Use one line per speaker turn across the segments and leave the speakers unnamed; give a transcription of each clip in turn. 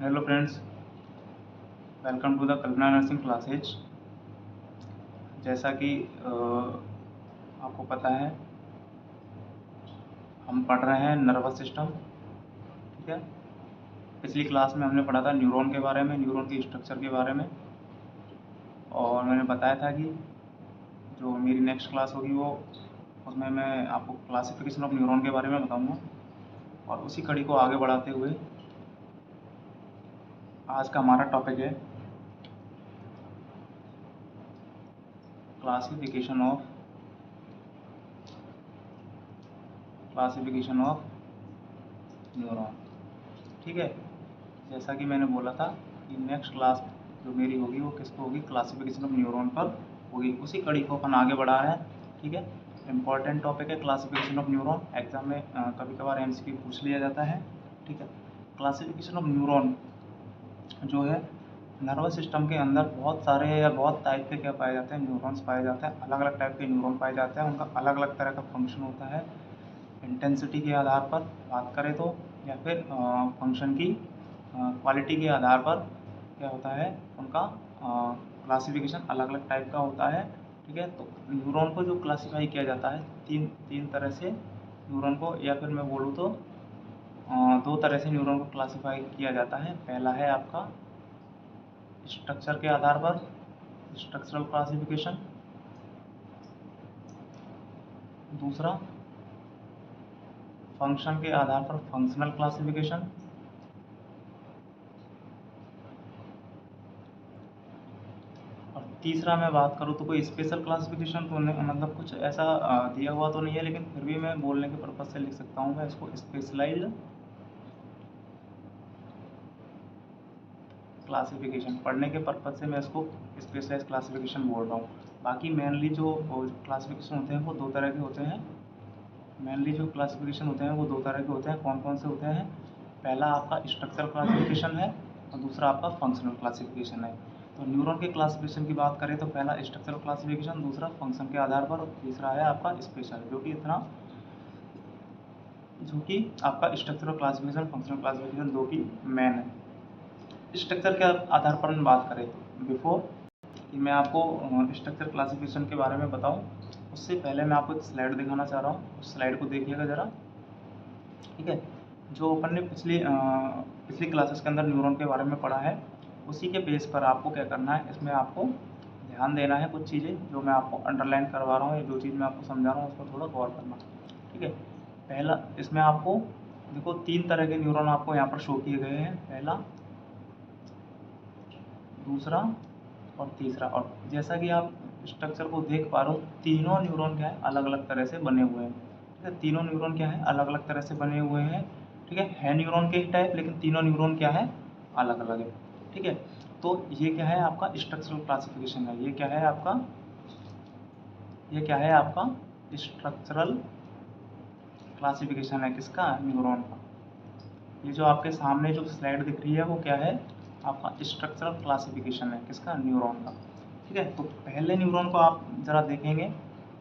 Hello friends, welcome to the Kalpana nursing classes. जैसा कि आपको पता है, हम पढ़ रहे हैं नर्वस सिस्टम। ठीक है, पिछली क्लास में हमने पढ़ा था न्यूरॉन के बारे में, न्यूरॉन की स्ट्रक्चर के बारे में, और मैंने बताया था कि जो मेरी नेक्स्ट क्लास होगी वो उसमें मैं आपको क्लासिफिकेशन ऑफ न्यूरॉन के बारे में बताऊंगा। और उसी कड़ी को आगे बढ़ाते हुए आज का हमारा टॉपिक है क्लासिफिकेशन ऑफ न्यूरॉन। ठीक है, जैसा कि मैंने बोला था कि नेक्स्ट क्लास जो मेरी होगी वो किस पर होगी, क्लासिफिकेशन ऑफ न्यूरॉन पर होगी। उसी कड़ी को अपन आगे बढ़ा रहे हैं। ठीक है, इम्पॉर्टेंट टॉपिक है क्लासिफिकेशन ऑफ न्यूरॉन। एग्जाम में कभी कभार एमसीक्यू पूछ लिया जाता है। ठीक है, क्लासिफिकेशन ऑफ न्यूरॉन जो है, नर्वस सिस्टम के अंदर बहुत सारे या बहुत टाइप के क्या पाए जाते हैं, न्यूरॉन्स पाए जाते हैं। अलग अलग टाइप के न्यूरॉन पाए जाते हैं, उनका अलग अलग तरह का फंक्शन होता है। इंटेंसिटी के आधार पर बात करें तो, या फिर फंक्शन की क्वालिटी के आधार पर क्या होता है, उनका क्लासिफिकेशन अलग अलग टाइप का होता है। ठीक है, तो न्यूरॉन को जो क्लासीफाई किया जाता है तीन तीन तरह से न्यूरॉन को, या फिर मैं बोलूँ तो दो तरह से न्यूरॉन को क्लासीफाई किया जाता है। पहला है आपका स्ट्रक्चर के आधार पर, स्ट्रक्चरल क्लासिफिकेशन। दूसरा फंक्शन के आधार पर, फंक्शनल क्लासिफिकेशन। और तीसरा मैं बात करूँ तो कोई स्पेशल क्लासिफिकेशन तो नहीं, मतलब कुछ ऐसा दिया हुआ तो नहीं है, लेकिन फिर भी मैं बोलने के पर्पज़ से लिख सकता हूँ मैं इसको स्पेशलाइज्ड क्लासिफिकेशन। पढ़ने के पर्पज़ से मैं इसको स्पेशलाइज क्लासिफिकेशन बोल रहा हूँ। बाकी मेनली जो क्लासिफिकेशन होते हैं वो दो तरह के होते हैं। मेनली जो क्लासिफिकेशन होते हैं वो दो तरह के होते हैं। कौन कौन से होते हैं? पहला आपका स्ट्रक्चरल क्लासिफिकेशन है और दूसरा आपका फंक्शनल क्लासिफिकेशन है। तो न्यूरॉन के क्लासिफिकेशन की बात करें तो पहला स्ट्रक्चरल क्लासिफिकेशन, दूसरा फंक्शन के आधार पर, और तीसरा है आपका स्पेशल, जो कि आपका स्ट्रक्चरल क्लासिफिकेशन, फंक्शनल क्लासिफिकेशन दो की मेन है। स्ट्रक्चर के आधार पर हम बात करें तो बिफोर कि मैं आपको स्ट्रक्चर क्लासिफिकेशन के बारे में बताऊं, उससे पहले मैं आपको एक स्लाइड दिखाना चाह रहा हूँ। उस स्लाइड को देखिएगा ज़रा। ठीक है, जो अपन ने पिछली क्लासेस के अंदर न्यूरॉन के बारे में पढ़ा है, उसी के बेस पर आपको क्या करना है, इसमें आपको ध्यान देना है। कुछ चीज़ें जो मैं आपको अंडरलाइन करवा रहा हूँ, या जो चीज़ मैं आपको समझा रहा हूँ, उस पर थोड़ा गौर करना। ठीक है, पहला इसमें आपको देखो तीन तरह के न्यूरॉन आपको यहाँ पर शो किए गए हैं, पहला, दूसरा और तीसरा। और जैसा कि आप स्ट्रक्चर को देख पा रहे हो, तीनों न्यूरॉन क्या है, अलग अलग तरह से बने हुए हैं। ठीक है, तीनों न्यूरॉन क्या है, अलग अलग तरह से बने हुए हैं। ठीक है न्यूरॉन के ही टाइप, लेकिन तीनों न्यूरॉन क्या है, अलग अलग है। ठीक है, तो ये क्या है आपका स्ट्रक्चरल क्लासिफिकेशन है। ये क्या है आपका स्ट्रक्चरल क्लासिफिकेशन है, किसका, न्यूरॉन का। ये जो आपके सामने जो स्लाइड दिख रही है वो क्या है, आपका स्ट्रक्चरल क्लासिफिकेशन है, किसका, न्यूरॉन का। ठीक है, तो पहले न्यूरॉन को आप ज़रा देखेंगे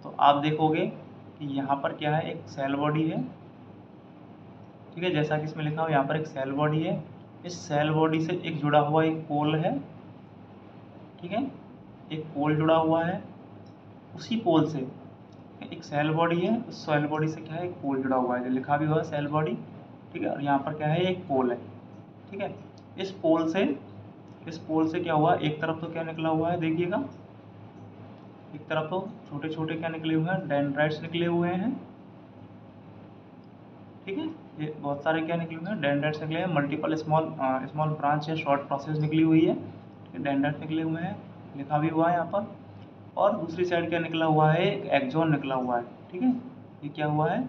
तो आप देखोगे कि यहाँ पर क्या है, एक सेल बॉडी है। ठीक है, जैसा कि इसमें लिखा हुआ, यहाँ पर एक सेल बॉडी है। इस सेल बॉडी से एक जुड़ा हुआ एक पोल है। ठीक है, एक पोल जुड़ा हुआ है, उसी पोल से एक सेल बॉडी है, उस सेल बॉडी से क्या है, एक पोल जुड़ा हुआ है, जो लिखा भी हुआ है सेल बॉडी। ठीक है, और यहाँ पर क्या है, एक पोल है। ठीक है, इस पोल से क्या हुआ, एक तरफ तो क्या निकला हुआ है, देखिएगा, एक तरफ तो छोटे छोटे क्या निकले हुए हैं, डेंड्राइट्स निकले हुए हैं। ठीक है, ये बहुत सारे क्या निकले हुए हैं, डेंड्राइट्स निकले हैं। मल्टीपल स्मॉल ब्रांच या शॉर्ट प्रोसेस निकली हुई है, डेंड्राइट्स निकले हुए हैं, लिखा भी हुआ है यहाँ पर। और दूसरी साइड क्या निकला हुआ है, एक एक्सॉन निकला हुआ है। ठीक है, ये क्या हुआ है,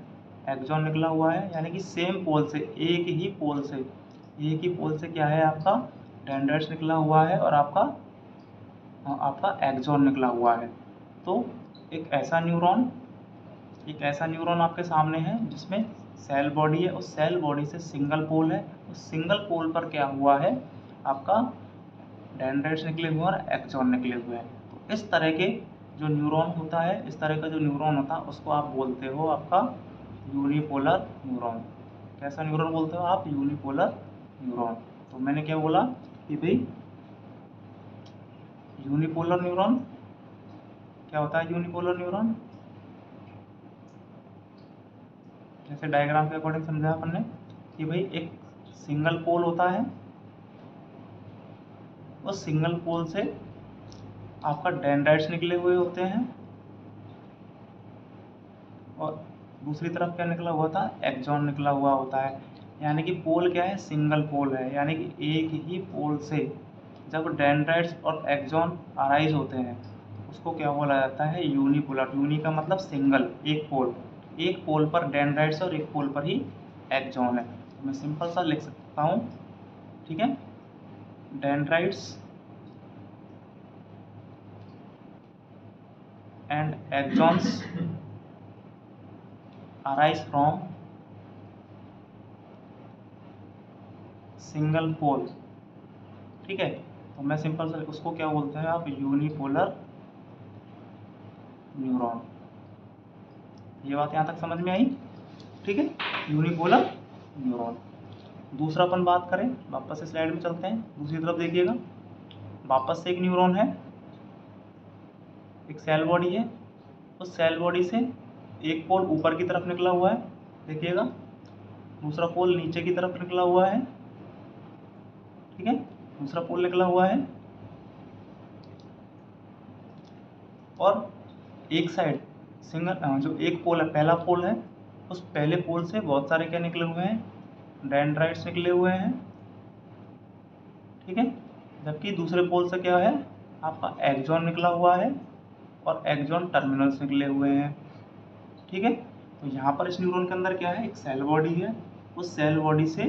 एक्सॉन निकला हुआ है, यानी कि सेम पोल से, एक ही पोल से क्या है, आपका डेंड्राइट्स निकला हुआ है और आपका एक्सॉन निकला हुआ है। तो एक ऐसा न्यूरॉन आपके सामने है जिसमें सेल बॉडी है, उस सेल बॉडी से सिंगल पोल है, उस सिंगल पोल पर क्या हुआ है, आपका डेंड्राइट्स निकले हुए हैं और एक्सॉन निकले हुए हैं। तो इस तरह के जो न्यूरॉन होता है, इस तरह का जो न्यूरॉन होता है, उसको आप बोलते हो आपका यूनिपोलर न्यूरॉन। कैसा न्यूरॉन बोलते हो आप, यूनिपोलर न्यूरॉन। तो मैंने क्या बोला कि भाई यूनिपोलर न्यूरॉन क्या होता है। यूनिपोलर न्यूरॉन जैसे डायग्राम के अकॉर्डिंग समझा अपन ने कि भाई एक सिंगल पोल होता है, उस सिंगल पोल से आपका डेंड्राइट्स निकले हुए होते हैं और दूसरी तरफ क्या निकला हुआ था, एक्सॉन निकला हुआ होता है। यानी कि पोल क्या है, सिंगल पोल है। यानी कि एक ही पोल से जब डेंड्राइट्स और एक्सॉन अराइज होते हैं उसको क्या बोला जाता है, यूनिपोलर। यूनि का मतलब सिंगल, एक पोल पर डेंड्राइट्स और एक पोल पर ही एक्सॉन है। तो मैं सिंपल सा लिख सकता हूँ, ठीक है, dendrites and axons arise from single pole. ठीक है, तो मैं सिंपल से उसको क्या बोलते हैं आप, यूनिपोलर न्यूरॉन। ये बात यहाँ तक समझ में आई, ठीक है, यूनिपोलर न्यूरॉन। दूसरा अपन बात करें, वापस से स्लाइड में चलते हैं, दूसरी तरफ देखिएगा। वापस से एक न्यूरॉन है, एक सेल बॉडी है, उस सेल बॉडी से एक पोल ऊपर की तरफ निकला हुआ है, देखिएगा, दूसरा पोल नीचे की तरफ निकला हुआ है, ठीक है, दूसरा पोल निकला हुआ है, और एक साइड सिंगल जो एक पोल है, पहला पोल है, उस पहले पोल से बहुत सारे क्या निकले हुए हैं, डेंड्राइट्स निकले हुए हैं, ठीक है। जबकि दूसरे पोल से क्या है, आपका एक्सॉन निकला हुआ है और एक्सॉन टर्मिनल्स निकले हुए हैं, ठीक है। तो यहाँ पर इस न्यूरॉन के अंदर क्या है, एक सेल बॉडी है, उस सेल बॉडी से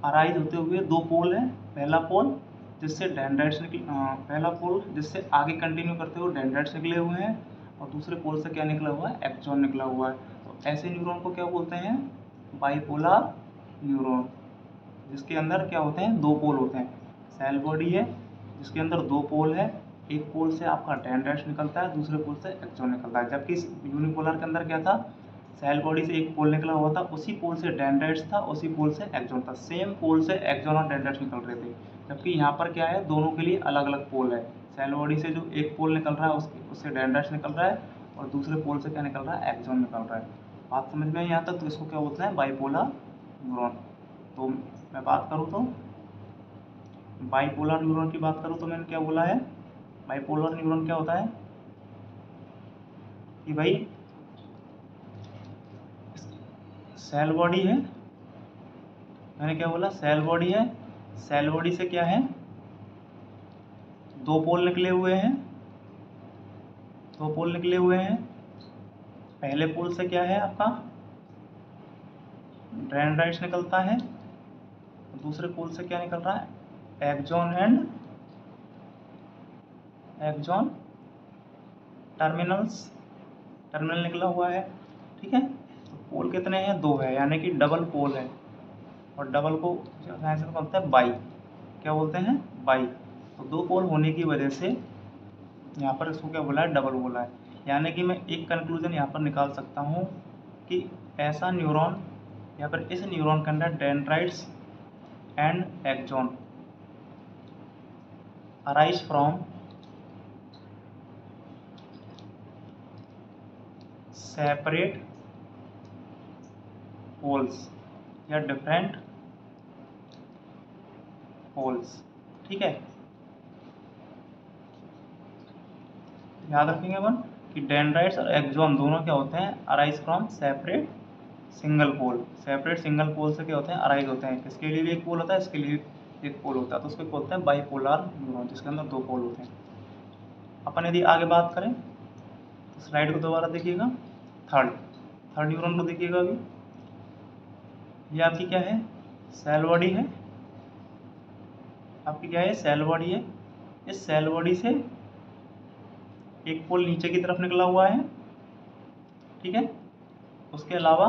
अराइज होते हुए दो पोल हैं। पहला पोल जिससे डेंड्राइट्स पहला पोल जिससे आगे कंटिन्यू करते हुए डेंड्राइट्स निकले हुए हैं और दूसरे पोल से क्या निकला हुआ है, एक्सॉन निकला हुआ है। तो ऐसे न्यूरॉन को क्या बोलते हैं, बाइपोलर न्यूरॉन, जिसके अंदर क्या होते हैं, दो पोल होते हैं। सेल बॉडी है जिसके अंदर दो पोल है, एक पोल से आपका डेंड्राइट्स निकलता है, दूसरे पोल से एक्सॉन निकलता है। जबकि यूनिपोलर के अंदर क्या था, सेल बॉडी से एक पोल निकला हुआ था, उसी पोल से डेंड्राइट्स था, उसी पोल से एक्सॉन था, सेम पोल से एक्सॉन और डेंड्राइट्स निकल रहे थे। जबकि यहाँ पर क्या है, दोनों के लिए अलग अलग पोल है। सेल बॉडी से जो एक पोल निकल रहा है उससे डेंड्राइट्स निकल रहा है और दूसरे पोल से क्या निकल रहा है, एक्सॉन निकल रहा है। बात समझ में आई यहाँ तक। तो इसको क्या बोलते हैं, बाइपोलर न्यूरॉन। तो मैं बात करूँ तो बाइपोलर न्यूरॉन की बात करूँ तो मैंने क्या बोला है, बाइपोलर न्यूरॉन क्या होता है कि भाई सेल बॉडी है, मैंने क्या बोला, सेल बॉडी है, सेल बॉडी से क्या है, दो पोल निकले हुए हैं, दो पोल निकले हुए हैं। पहले पोल से क्या है आपका, डेंड्राइट्स निकलता है, दूसरे पोल से क्या निकल रहा है, एक्सॉन एंड एक्सॉन टर्मिनल निकला हुआ है, ठीक है। तो पोल कितने हैं, दो है, यानी कि डबल पोल है। और डबल को साइंस में बोलते हैं बाई, क्या बोलते हैं, बाई। तो दो पोल होने की वजह से यहाँ पर इसको क्या बोला है, डबल बोला है। यानी कि मैं एक कंक्लूजन यहाँ पर निकाल सकता हूँ कि ऐसा न्यूरॉन या फिर इस न्यूरॉन के अंदर dendrites and axon arise from separate poles या डिफरेंट पोल्स, ठीक है। याद रखेंगे अपन कि डेंड्राइट्स और एक्सॉन दोनों क्या होते हैं, arise from separate single pole. Separate single pole से क्या होते हैं, अराइज होते हैं। इसके लिए भी एक पोल होता है, इसके लिए एक पोल होता है, तो उसको बोलते हैं बाइपोलर न्यूरॉन, जिसके अंदर दो पोल होते हैं। अपन यदि आगे बात करें तो स्लाइड को दोबारा देखिएगा, थर्ड न्यूरॉन को देखिएगा। अभी ये आपकी क्या है, सेल बॉडी है, आपकी क्या है, सेल बॉडी है। इस सेल बॉडी से एक पोल नीचे की तरफ निकला हुआ है, ठीक है। उसके अलावा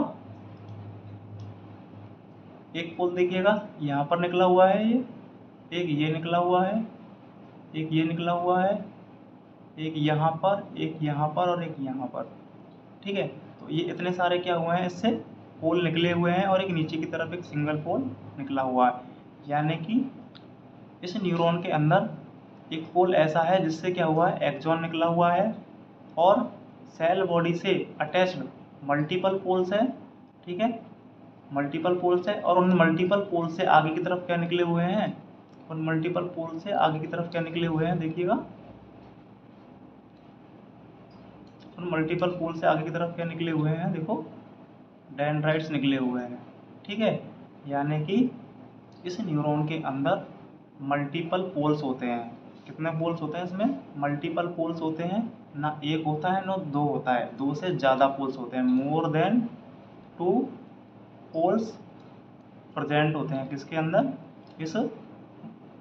एक पोल देखिएगा यहाँ पर निकला हुआ है, एक ये निकला हुआ है, एक ये निकला हुआ है, एक यहाँ पर, एक यहाँ पर और एक यहाँ पर, ठीक है। तो ये इतने सारे क्या हुए हैं, इससे पोल निकले हुए हैं और एक नीचे की तरफ एक सिंगल पोल निकला हुआ है। यानी कि इस न्यूरॉन के अंदर एक पोल ऐसा है जिससे क्या हुआ है, एक्सॉन निकला हुआ है, और सेल बॉडी से अटैच्ड मल्टीपल पोल्स है। ठीक है, मल्टीपल पोल्स है, और उन मल्टीपल पोल से आगे की तरफ क्या निकले हुए हैं, उन मल्टीपल पोल से आगे की तरफ क्या निकले हुए हैं, देखिएगा, उन मल्टीपल पोल से आगे की तरफ क्या निकले हुए हैं, देखो डेंड्राइट्स निकले हुए हैं। ठीक है, यानी कि इस न्यूरॉन के अंदर मल्टीपल पोल्स होते हैं। कितने पोल्स होते हैं इसमें, मल्टीपल पोल्स होते हैं, ना एक होता है ना दो होता है, दो से ज़्यादा पोल्स होते हैं, मोर देन 2 पोल्स प्रेजेंट होते हैं किसके अंदर, इस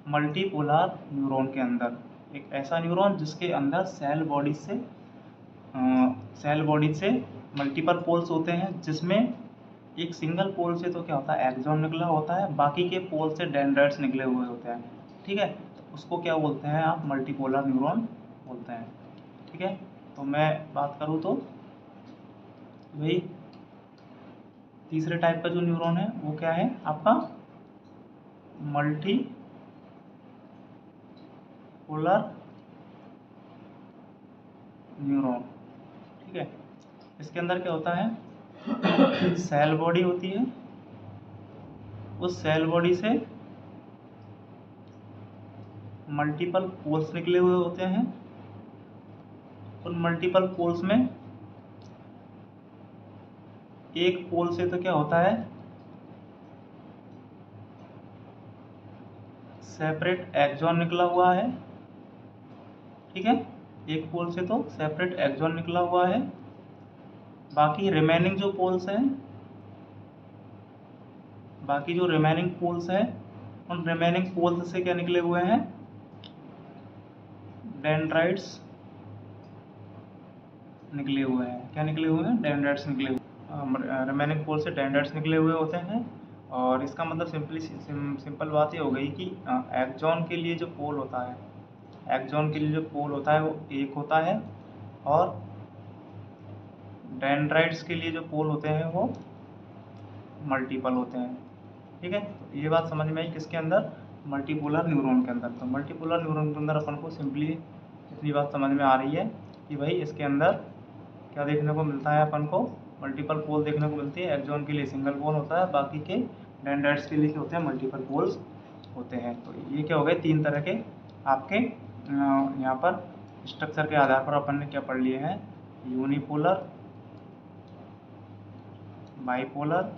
मल्टीपोलर न्यूरॉन के अंदर। एक ऐसा न्यूरॉन जिसके अंदर सेल बॉडी से मल्टीपल पोल्स होते हैं, जिसमें एक सिंगल पोल से तो क्या होता है, एक्सॉन निकला होता है, बाकी के पोल से डेंड्राइट्स निकले हुए होते हैं। ठीक है, तो उसको क्या बोलते हैं आप, मल्टीपोलर न्यूरॉन बोलते हैं। ठीक है, तो मैं बात करूँ तो वही तीसरे टाइप का जो न्यूरॉन है वो क्या है आपका, मल्टी पोलर न्यूरॉन। ठीक है, इसके अंदर क्या होता है, सेल बॉडी होती है, उस सेल बॉडी से मल्टीपल पोल्स निकले हुए होते हैं, उन मल्टीपल पोल्स में एक पोल से तो क्या होता है, सेपरेट एक्सॉन निकला हुआ है। ठीक है, एक पोल से तो सेपरेट एक्सॉन निकला हुआ है, बाकी रिमेनिंग जो पोल्स हैं, बाकी जो रिमेनिंग पोल्स हैं, उन रिमेनिंग पोल्स से क्या निकले हुए हैं, डेंड्राइट्स निकले हुए हैं। क्या निकले हुए हैं, डेंड्राइट्स निकले हुए, रिमेनिंग पोल से डेंड्राइट्स निकले हुए होते हैं। और इसका मतलब सिंपल बात ये हो गई कि एक्सॉन के लिए जो पोल होता है, एक्सॉन के लिए जो पोल होता है वो एक होता है, और डेंड्राइट्स के लिए जो पोल होते हैं वो मल्टीपल होते हैं। ठीक है, तो ये बात समझ में आई किसके अंदर, मल्टीपोलर न्यूरॉन के अंदर। तो मल्टीपोलर न्यूरॉन के अंदर अपन को सिंपली इतनी बात समझ में आ रही है कि भाई इसके अंदर क्या देखने को मिलता है, अपन को मल्टीपल पोल देखने को मिलती है। एक्सॉन के लिए सिंगल पोल होता है, बाकी के डेंड्राइट्स के लिए क्या होते हैं, मल्टीपल पोल्स होते हैं। तो ये क्या हो गए, 3 तरह के आपके यहाँ पर स्ट्रक्चर के आधार पर अपन ने क्या पढ़ लिए हैं, यूनिपोलर, बाइपोलर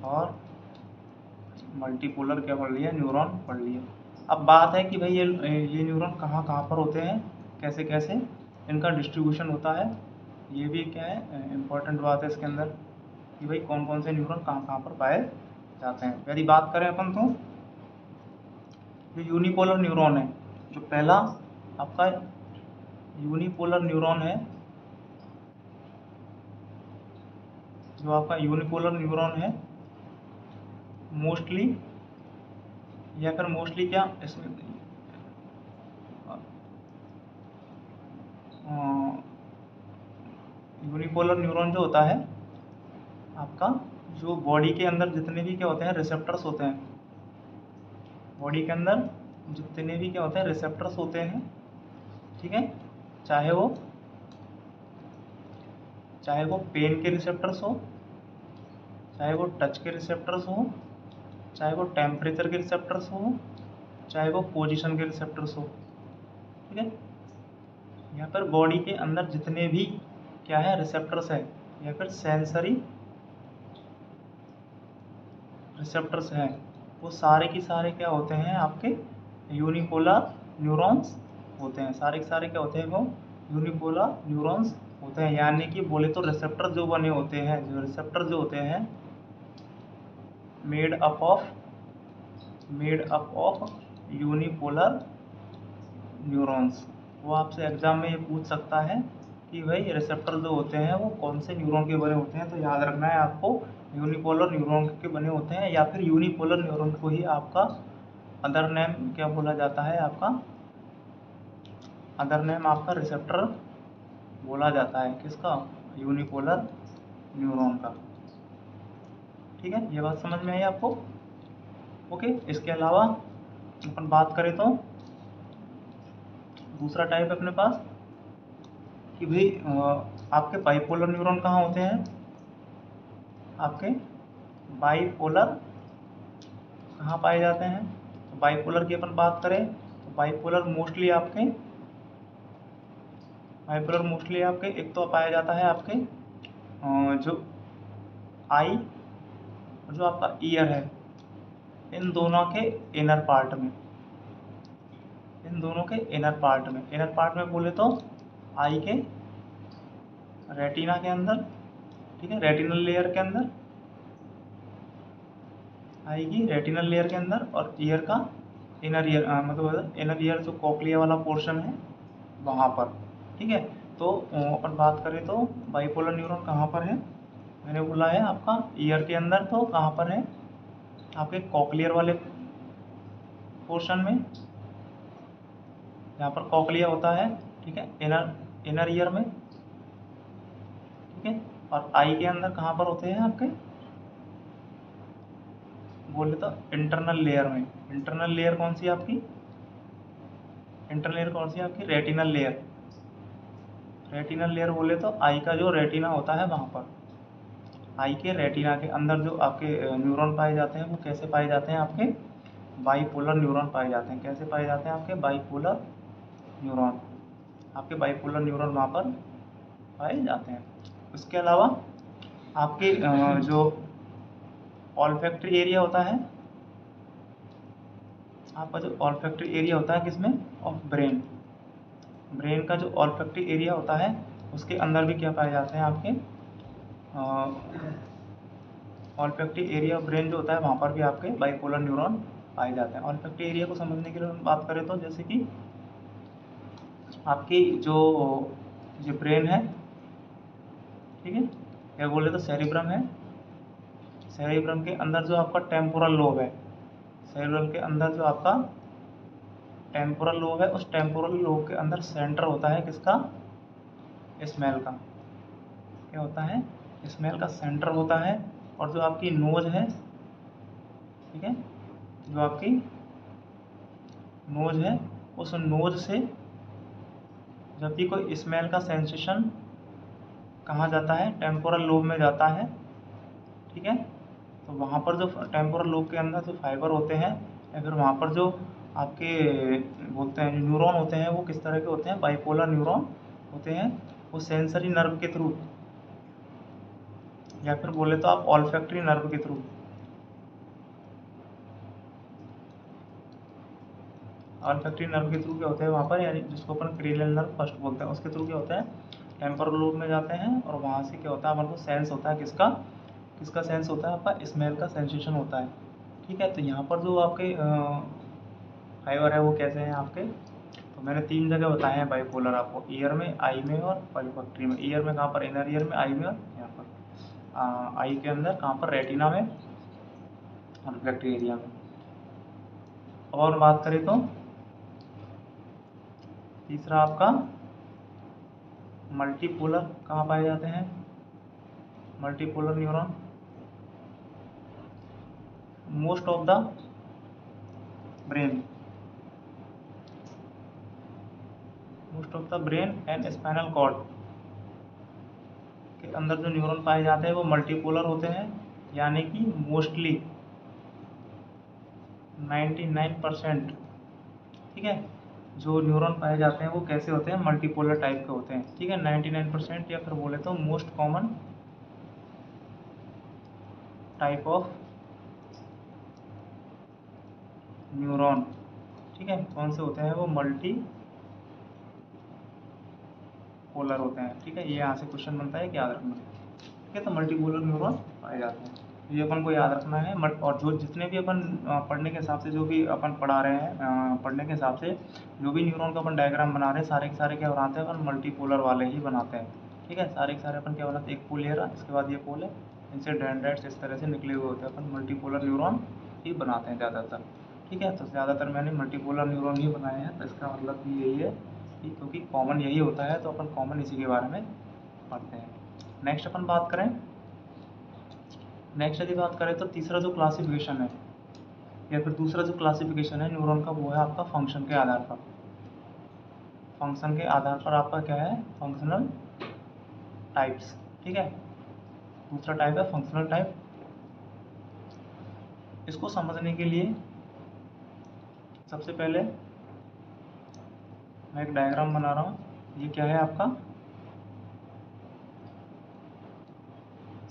और मल्टीपोलर क्या पढ़ लिया, न्यूरॉन पढ़ लिया। अब बात है कि भाई ये न्यूरॉन कहाँ कहाँ पर होते हैं, कैसे कैसे इनका डिस्ट्रीब्यूशन होता है। ये भी क्या है, इम्पोर्टेंट बात है इसके अंदर कि भाई कौन कौन से न्यूरॉन कहाँ कहाँ पर पाए जाते हैं। यदि बात करें अपन तो जो यूनिपोलर न्यूरॉन है, जो पहला आपका यूनिपोलर न्यूरॉन है, जो आपका यूनिपोलर न्यूरॉन है, मोस्टली या फिर मोस्टली क्या इसमें यूनिपोलर न्यूरॉन जो होता है आपका, जो बॉडी के अंदर जितने भी क्या होते हैं, रिसेप्टर्स होते हैं, बॉडी के अंदर जितने भी क्या होते हैं, रिसेप्टर्स होते हैं। ठीक है, चाहे वो पेन के रिसेप्टर्स हो, चाहे वो टच के रिसेप्टर्स हो, चाहे वो टेम्परेचर के रिसेप्टर्स हो, चाहे वो पोजीशन के रिसेप्टर्स हो। ठीक है, यहाँ पर बॉडी के अंदर जितने भी क्या है, रिसेप्टर्स है या फिर सेंसरी रिसेप्टर्स हैं, वो सारे के सारे क्या होते हैं, आपके यूनिपोलर न्यूरॉन्स होते हैं। सारे के सारे क्या होते हैं, वो यूनिपोलर न्यूरॉन्स होते हैं। यानी कि बोले तो रिसेप्टर जो बने होते हैं, जो रिसेप्टर जो होते हैं made up of unipolar neurons. वो आपसे एग्जाम में ये पूछ सकता है कि भाई रिसेप्टर जो होते हैं वो कौन से न्यूरॉन के बने होते हैं। तो याद रखना है आपको, यूनिपोलर न्यूरॉन के बने होते हैं, या फिर यूनिपोलर न्यूरॉन को ही आपका अदर नेम क्या बोला जाता है, आपका अदर नेम आपका रिसेप्टर बोला जाता है। किसका, यूनिपोलर न्यूरॉन का। ठीक है, ये बात समझ में आई आपको? ओके। इसके अलावा अपन बात करें तो दूसरा टाइप अपने पास कि भाई आपके बाइपोलर न्यूरॉन कहाँ होते हैं? आपके बाइपोलर कहाँ पाए जाते हैं? तो बाइपोलर की अपन बात करें तो बाइपोलर मोस्टली आपके एक तो पाया जाता है आपके जो आई और जो आपका ईयर है, इन दोनों के इनर पार्ट में, इनर पार्ट में बोले तो आई के रेटिना के अंदर, ठीक है, रेटिनल लेयर के अंदर, आई की रेटिनल लेयर के अंदर, और ईयर का इनर ईयर मतलब इनर ईयर जो कॉक्लिया वाला पोर्शन है वहाँ पर, ठीक है। तो अपन बात करें तो बाइपोलर न्यूरॉन कहाँ पर है? मैंने बोला है आपका ईयर के अंदर, तो कहाँ पर है? आपके कॉक्लियर वाले पोर्शन में, यहाँ पर कॉक्लिया होता है, ठीक है, इनर ईयर में, ठीक है। और आई के अंदर कहाँ पर होते हैं आपके? बोले तो इंटरनल लेयर में। इंटरनल लेयर कौन सी आपकी? Retinal layer. रेटिनल लेयर बोले तो आई का जो रेटिना होता है वहाँ पर, आई के रेटिना के अंदर जो आपके न्यूरॉन पाए जाते हैं वो कैसे पाए जाते हैं? आपके बाइपोलर न्यूरॉन पाए जाते हैं। कैसे पाए जाते हैं? आपके बाइपोलर न्यूरॉन, वहाँ पर पाए जाते हैं। उसके अलावा आपके जो ऑल्फैक्टरी एरिया होता है, आपका जो ऑल्फैक्टरी एरिया होता है किसमें? ऑफ ब्रेन का जो ऑल्फैक्टरी एरिया होता है उसके अंदर भी क्या पाए जाते हैं? आपके ऑल्फैक्टरी एरिया ऑफ ब्रेन जो होता है वहाँ पर भी आपके बाइपोलर न्यूरॉन पाए जाते हैं। ऑल्फैक्टरी एरिया को समझने के लिए हम बात करें तो जैसे कि आपकी जो ब्रेन है, ठीक है, या बोले तो सेरिब्रम है, सेरिब्रम के अंदर जो आपका टेम्पोरल लोब है, सेरिब्रम के अंदर जो आपका टेम्पोरल लोब है, उस टेम्पोरल लोब के अंदर सेंटर होता है किसका? स्मेल का। क्या होता है? स्मेल का सेंटर होता है। और जो आपकी नोज है, ठीक है, जो आपकी नोज है, उस नोज से जब भी कोई स्मेल का सेंसेशन कहाँ जाता है? टेम्पोरल लोब में जाता है, ठीक है। तो वहाँ पर जो टेम्पोरल लोब के अंदर जो फाइबर होते हैं, या फिर वहाँ पर जो आपके बोलते हैं न्यूरॉन होते हैं, वो किस तरह के होते हैं? बाइपोलर न्यूरॉन होते हैं। वो सेंसरी नर्व के थ्रू, या फिर बोले तो आप ऑल्फैक्टरी नर्व के थ्रू, ऑल्फैक्टरी नर्व के थ्रू क्या होते हैं वहाँ पर, यानी जिसको अपन क्रेनियल नर्व फर्स्ट बोलते हैं, उसके थ्रू क्या होता है? टेम्पोरल लोब में जाते हैं, और वहाँ से क्या होता है? अपन को सेंस होता है किसका सेंस होता है? आपका स्मेल का सेंसेशन होता है, ठीक है। तो यहाँ पर जो आपके फाइबर है वो कैसे हैं आपके? तो मैंने 3 जगह बताए हैं बाइपोलर आपको, ईयर में, आई में और ऑल्फैक्टरी में। ईयर में कहाँ पर? इनर ईयर में, आई में, और यहाँ पर आई के अंदर कहाँ पर? रेटिना में, ऑल्फैक्टरी एरिया में। और बात करें तो तीसरा आपका मल्टीपोलर कहाँ पाए जाते हैं? Multipolar neuron most of the brain and spinal cord के अंदर जो न्यूरॉन पाए जाते हैं वो मल्टीपोलर होते हैं, यानी कि मोस्टली 99%, ठीक है, जो न्यूरॉन पाए जाते हैं वो कैसे होते हैं? मल्टीपोलर टाइप के होते हैं, ठीक है, 99%, या फिर बोले तो most common type of neuron, ठीक है, कौन से होते हैं? वो मल्टी पोलर होते हैं, ठीक है। ये यहाँ से क्वेश्चन बनता है कि याद रखना, ठीक है। तो मल्टीपोलर न्यूरॉन पाए जाते हैं, ये अपन को याद रखना है। और जो जितने भी अपन पढ़ने के हिसाब से जो भी अपन पढ़ा रहे हैं, पढ़ने के हिसाब से जो भी न्यूरॉन का अपन डायग्राम बना रहे हैं, सारे के सारे क्या बनाते हैं? अपन मल्टीपोलर वाले ही बनाते हैं, ठीक है। सारे के सारे अपन क्या बनाते हैं? एक पोल ले रहा, इसके बाद ये पोल है, इनसे डेंड्राइट्स इस तरह से निकले हुए होते हैं, अपन मल्टीपोलर न्यूरॉन ही बनाते हैं ज़्यादातर, ठीक है। तो ज़्यादातर मैंने मल्टीपोलर न्यूरॉन ही बनाए हैं, तो इसका मतलब भी यही है कि क्योंकि कॉमन यही होता है, तो अपन कॉमन इसी के बारे में पढ़ते हैं। नेक्स्ट अपन बात करें नेक्स्ट यदि बात करें तो तीसरा जो क्लासिफिकेशन है या फिर दूसरा जो क्लासिफिकेशन है न्यूरॉन का, वो है आपका फंक्शन के आधार पर। फंक्शन के आधार पर आपका क्या है, फंक्शनल टाइप्स। ठीक है, दूसरा टाइप है फंक्शनल टाइप। इसको समझने के लिए सबसे पहले मैं एक डायग्राम बना रहा हूँ। ये क्या है आपका,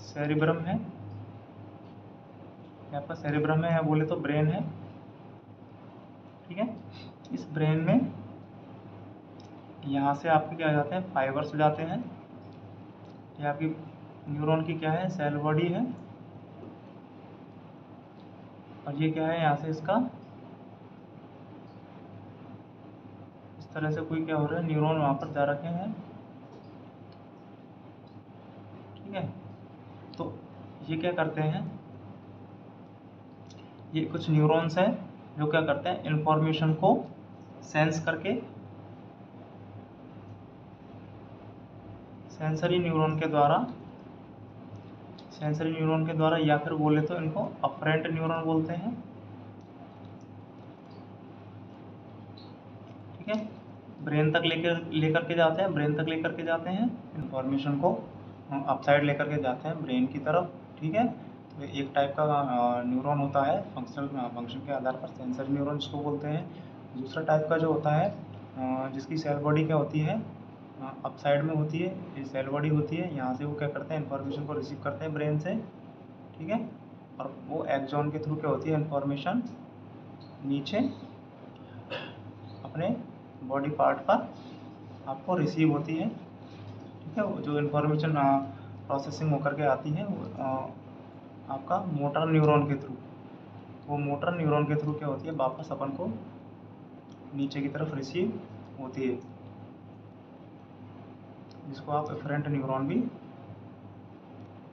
सेरिब्रम है, ये आपका सेरिब्रम है या बोले तो ब्रेन है। ठीक है, इस ब्रेन में यहाँ से आपके क्या जाते हैं, फाइबर्स जाते हैं। ये आपकी न्यूरॉन की क्या है, सेल बॉडी है। और ये क्या है, यहाँ से इसका इस तरह से कोई क्या हो रहा है, न्यूरॉन वहाँ पर जा रखे हैं। ठीक है, तो ये क्या करते हैं, ये कुछ न्यूरॉन्स हैं जो क्या करते हैं, इंफॉर्मेशन को सेंस करके, सेंसरी न्यूरॉन के द्वारा या फिर बोले तो इनको अफरेंट न्यूरॉन बोलते हैं। ठीक है, ब्रेन तक लेकर के जाते हैं, ब्रेन तक लेकर के जाते हैं इंफॉर्मेशन को, अपसाइड लेकर के जाते हैं ब्रेन की तरफ। ठीक है, तो एक टाइप का न्यूरॉन होता है फंक्शन के आधार पर सेंसरी न्यूरॉन इसको बोलते हैं। दूसरा टाइप का जो होता है जिसकी सेल बॉडी क्या होती है, अपसाइड में होती है, ये सेल बॉडी होती है। यहाँ से वो क्या करते हैं, इन्फॉर्मेशन को रिसीव करते हैं ब्रेन से। ठीक है, और वो एक्सॉन के थ्रू क्या होती है, इन्फॉर्मेशन नीचे अपने बॉडी पार्ट पर आपको रिसीव होती है। ठीक है, जो इन्फॉर्मेशन प्रोसेसिंग होकर के आती है वो आपका मोटर न्यूरॉन के थ्रू, वो मोटर न्यूरॉन के थ्रू क्या होती है, वापस अपन को नीचे की तरफ रिसीव होती है, जिसको आप एफरेंट न्यूरॉन भी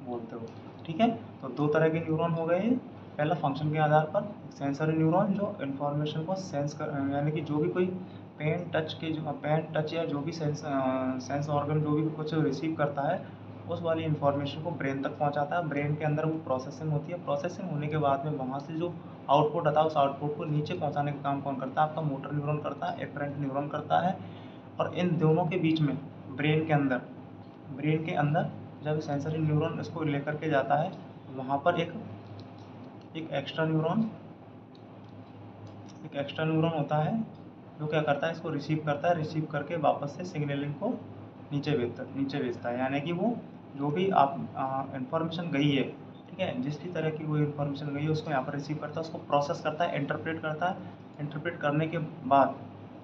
बोलते हो। ठीक है, तो दो तरह के न्यूरॉन हो गए। पहला फंक्शन के आधार पर सेंसरी न्यूरॉन जो इन्फॉर्मेशन को सेंस कर, यानी कि जो भी कोई पेन टच या जो भी सेंस ऑर्गन जो भी कुछ रिसीव करता है, उस वाली इन्फॉर्मेशन को ब्रेन तक पहुंचाता है। ब्रेन के अंदर वो प्रोसेसिंग होती है, प्रोसेसिंग होने के बाद में वहाँ से जो आउटपुट आता है, उस आउटपुट को नीचे पहुँचाने का काम कौन करता है, आपका मोटर न्यूरॉन करता है, एफरेंट न्यूरॉन करता है। और इन दोनों के बीच में ब्रेन के अंदर जब सेंसरी न्यूरॉन इसको लेकर के जाता है, वहाँ पर एक एक्स्ट्रा न्यूरॉन होता है जो क्या करता है, इसको रिसीव करता है, रिसीव करके वापस से सिग्नलिंग को नीचे भेजता है। यानी कि वो जो भी आप इंफॉर्मेशन गई है, ठीक है, जिस भी तरह की वो इंफॉर्मेशन गई है उसको यहाँ पर रिसीव करता है, उसको प्रोसेस करता है, इंटरप्रेट करता है। इंटरप्रेट करने के बाद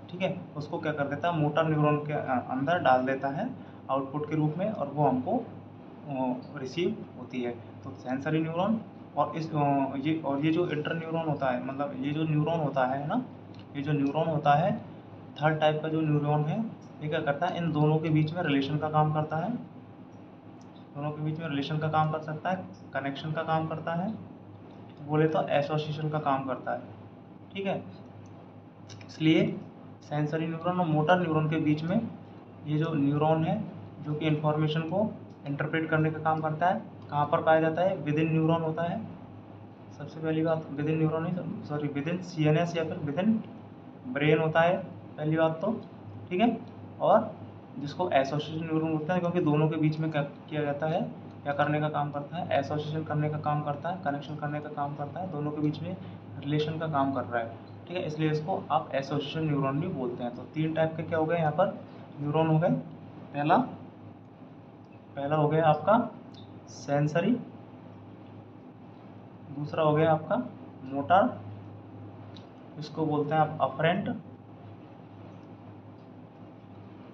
ठीक है, उसको क्या कर देता है, मोटर न्यूरॉन के अंदर डाल देता है आउटपुट के रूप में, और वो हमको रिसीव होती है। तो सेंसरी न्यूरॉन और ये जो इंटर न्यूरॉन होता है, मतलब ये जो न्यूरॉन होता है ना, ये जो न्यूरॉन होता है, थर्ड टाइप का जो न्यूरॉन है, ये क्या करता है, इन दोनों के बीच में रिलेशन का काम करता है, दोनों के बीच में रिलेशन का काम कर सकता है, कनेक्शन का काम करता है, बोले तो एसोसिएशन का काम करता है। ठीक है, इसलिए सेंसरी न्यूरॉन और मोटर न्यूरॉन के बीच में ये जो न्यूरॉन है जो कि इंफॉर्मेशन को इंटरप्रेट करने का काम करता है, कहाँ पर पाया जाता है, विद इन न्यूरॉन होता है। सबसे पहली बात, विद इन न्यूरॉन नहीं, सॉरी, विद इन CNS या फिर विद इन ब्रेन होता है, पहली बात तो। ठीक है, और जिसको एसोसिएशन न्यूरॉन बोलते हैं, क्योंकि दोनों के बीच में क्या किया जाता है, क्या करने का काम करता है, एसोसिएशन करने का काम करता है, कनेक्शन करने का काम करता है, दोनों के बीच में रिलेशन का काम कर रहा है। ठीक है, इसलिए इसको आप एसोसिएशन न्यूरॉन भी बोलते हैं। तो तीन टाइप के क्या हो गए यहाँ पर, न्यूरॉन हो गए। पहला हो गया आपका सेंसरी, दूसरा हो गया आपका मोटर, इसको बोलते हैं आप अफरेंट,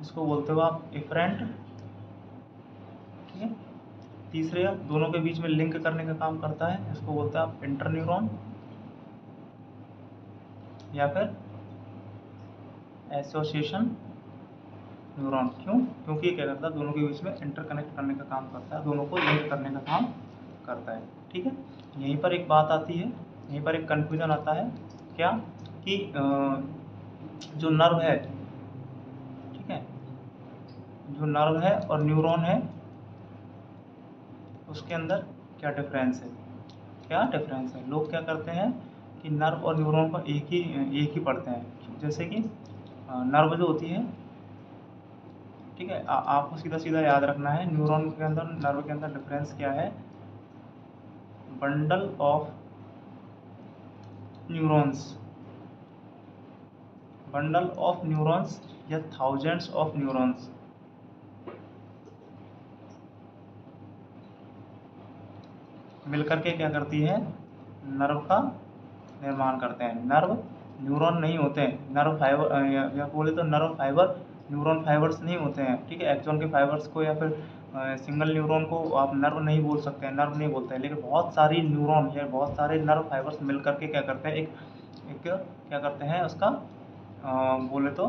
इसको बोलते हो आप इफरेंट। ठीक है, तीसरे दोनों के बीच में लिंक करने का काम करता है, इसको बोलते हैं आप इंटरन्यूरॉन या फिर एसोसिएशन न्यूरॉन। क्यों, क्योंकि ये क्या करता है, दोनों के बीच में इंटरकनेक्ट करने का काम करता है, दोनों को लिंक करने का काम करता है। ठीक है, यहीं पर एक बात आती है, यहीं पर एक कन्फ्यूजन आता है, क्या कि जो नर्व है, ठीक है, जो नर्व है और न्यूरॉन है, उसके अंदर क्या डिफरेंस है, क्या डिफरेंस है। लोग क्या करते हैं कि नर्व और न्यूरॉन को एक ही पढ़ते हैं। जैसे कि नर्व जो होती है, ठीक है, आपको सीधा सीधा याद रखना है, न्यूरॉन के अंदर नर्व के अंदर डिफरेंस क्या है, bundle of neurons, bundle of neurons या थाउजेंड्स ऑफ न्यूरॉन्स मिलकर के क्या करती है, नर्व का निर्माण करते हैं। नर्व न्यूरॉन नहीं होते हैं, नर्व फाइबर या बोले तो नर्व फाइबर न्यूरॉन फाइबर्स नहीं होते हैं, ठीक है। एक्सॉन के फाइबर्स को या फिर सिंगल न्यूरॉन को आप नर्व नहीं बोल सकते हैं, नर्व नहीं बोलते हैं, लेकिन बहुत सारी न्यूरॉन या बहुत सारे नर्व फाइबर्स मिल करके क्या करते हैं, एक क्या करते हैं उसका बोले तो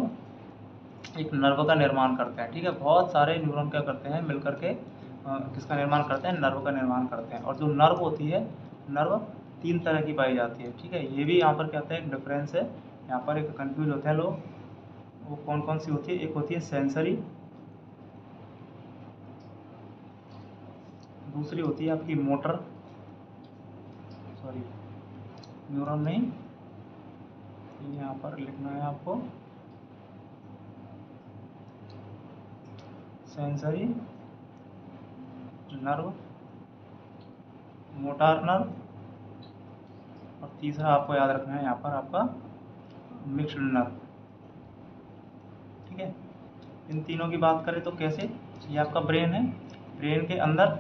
एक नर्व का निर्माण करते हैं, ठीक है। बहुत सारे न्यूरॉन क्या करते हैं मिल करके किसका निर्माण करते हैं, नर्व का निर्माण करते हैं। और जो नर्व होती है, नर्व 3 तरह की पाई जाती है, ठीक है। ये भी यहाँ पर क्या होता है, एक डिफरेंस है। यहाँ पर एक कंफ्यूज होते हैं लोग, वो कौन कौन सी होती है, एक होती है सेंसरी, दूसरी होती है आपकी मोटर, सॉरी न्यूरॉन नहीं, यहाँ पर लिखना है आपको सेंसरी नर्व, मोटार नर्व, और तीसरा आपको याद रखना है यहाँ पर आपका मिक्स्ड नर्व, ठीक है। इन तीनों की बात करें तो कैसे, ये आपका ब्रेन है, ब्रेन के अंदर